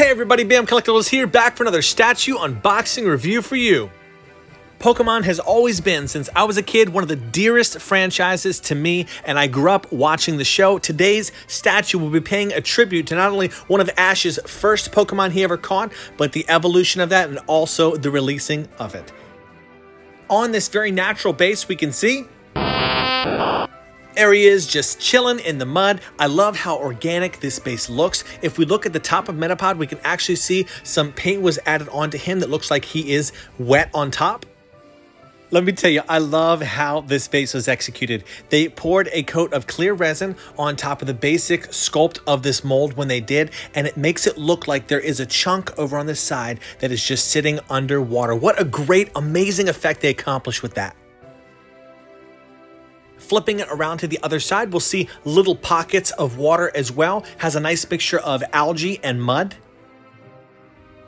Hey everybody, Bam Collectibles here, back for another statue unboxing review for you. Pokemon has always been, since I was a kid, one of the dearest franchises to me, and I grew up watching the show. Today's statue will be paying a tribute to not only one of Ash's first Pokemon he ever caught, but the evolution of that and also the releasing of it. On this very natural base, we can see there he is, just chilling in the mud. I love how organic this base looks. If we look at the top of Metapod, we can actually see some paint was added onto him that looks like he is wet on top. Let me tell you, I love how this base was executed. They poured a coat of clear resin on top of the basic sculpt of this mold when they did, and it makes it look like there is a chunk over on the side that is just sitting underwater. What a great, amazing effect they accomplished with that. Flipping it around to the other side, we'll see little pockets of water as well. Has a nice mixture of algae and mud.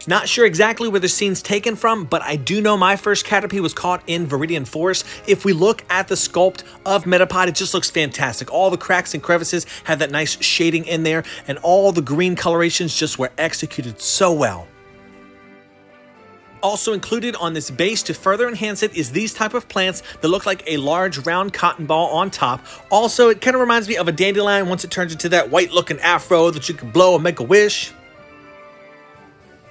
Not sure exactly where the scene's taken from, but I do know my first Caterpie was caught in Viridian Forest. If we look at the sculpt of Metapod, it just looks fantastic. All the cracks and crevices have that nice shading in there, and all the green colorations just were executed so well. Also included on this base to further enhance it is these type of plants that look like a large round cotton ball on top. Also, it kind of reminds me of a dandelion once it turns into that white looking afro that you can blow and make a wish.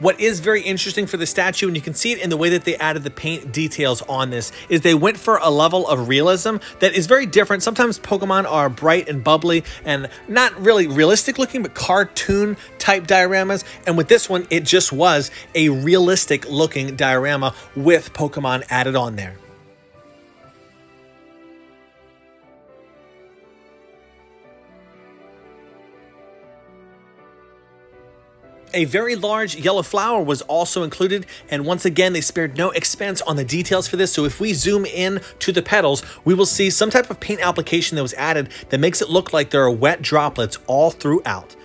What is very interesting for the statue, and you can see it in the way that they added the paint details on this, is they went for a level of realism that is very different. Sometimes Pokemon are bright and bubbly and not really realistic looking, but cartoon type dioramas. And with this one, it just was a realistic looking diorama with Pokemon added on there. A very large yellow flower was also included, and once again they spared no expense on the details for this. So if we zoom in to the petals, we will see some type of paint application that was added that makes it look like there are wet droplets all throughout.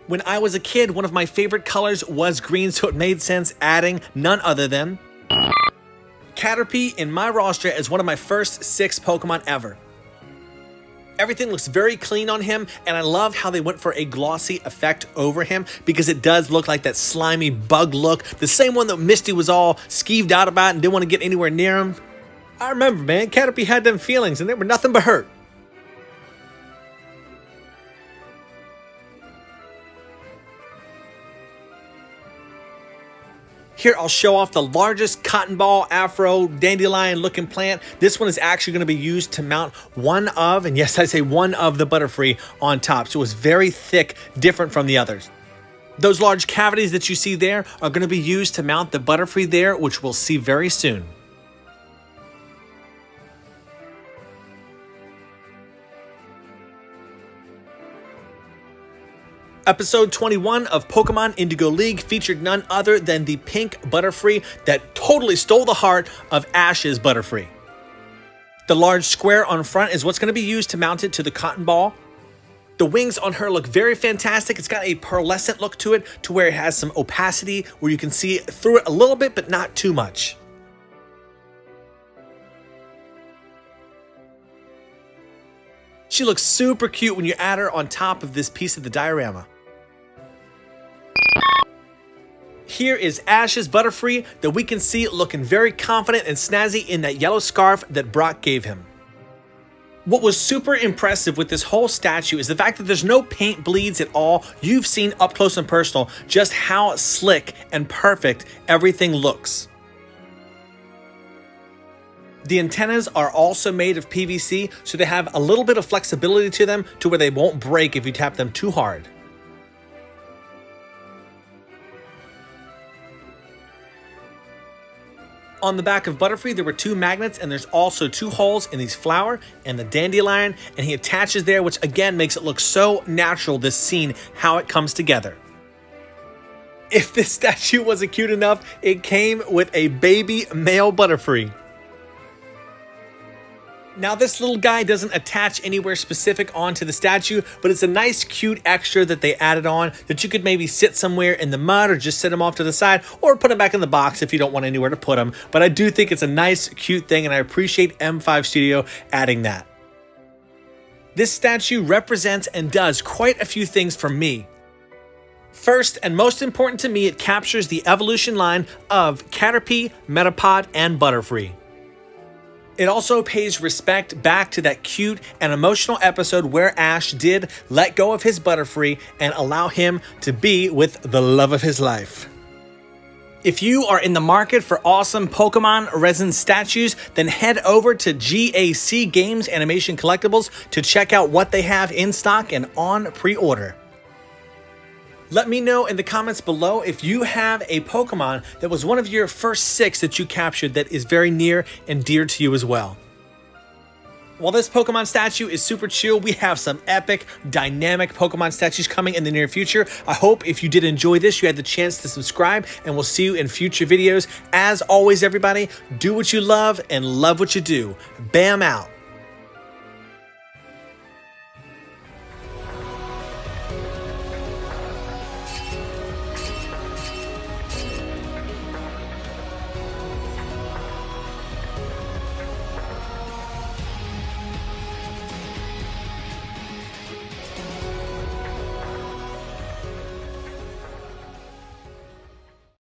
When I was a kid, one of my favorite colors was green, so it made sense adding none other than Caterpie in my roster as one of my first 6 Pokemon ever. Everything looks very clean on him, and I love how they went for a glossy effect over him because it does look like that slimy bug look, the same one that Misty was all skeeved out about and didn't want to get anywhere near him. I remember, man, Caterpie had them feelings and they were nothing but hurt. Here, I'll show off the largest cotton ball afro dandelion looking plant. This one is actually going to be used to mount one of, and yes, I say one of, the Butterfree on top. So it was very thick, different from the others. Those large cavities that you see there are going to be used to mount the Butterfree there, which we'll see very soon. Episode 21 of Pokemon Indigo League featured none other than the pink Butterfree that totally stole the heart of Ash's Butterfree. The large square on front is what's going to be used to mount it to the cotton ball. The wings on her look very fantastic. It's got a pearlescent look to it, to where it has some opacity where you can see through it a little bit, but not too much. She looks super cute when you add her on top of this piece of the diorama. Here is Ash's Butterfree that we can see looking very confident and snazzy in that yellow scarf that Brock gave him. What was super impressive with this whole statue is the fact that there's no paint bleeds at all. You've seen up close and personal just how slick and perfect everything looks. The antennas are also made of PVC, so they have a little bit of flexibility to them to where they won't break if you tap them too hard. On the back of Butterfree, there were 2 magnets, and there's also 2 holes in these flower and the dandelion, and he attaches there, which again makes it look so natural, this scene, how it comes together. If this statue wasn't cute enough, it came with a baby male Butterfree. Now, this little guy doesn't attach anywhere specific onto the statue, but it's a nice, cute extra that they added on that you could maybe sit somewhere in the mud or just set him off to the side or put him back in the box if you don't want anywhere to put him. But I do think it's a nice, cute thing, and I appreciate M5 Studio adding that. This statue represents and does quite a few things for me. First, and most important to me, it captures the evolution line of Caterpie, Metapod, and Butterfree. It also pays respect back to that cute and emotional episode where Ash did let go of his Butterfree and allow him to be with the love of his life. If you are in the market for awesome Pokemon resin statues, then head over to GAC Games Animation Collectibles to check out what they have in stock and on pre-order. Let me know in the comments below if you have a Pokemon that was one of your first 6 that you captured that is very near and dear to you as well. While this Pokemon statue is super chill, we have some epic, dynamic Pokemon statues coming in the near future. I hope if you did enjoy this, you had the chance to subscribe, and we'll see you in future videos. As always, everybody, do what you love and love what you do. Bam out.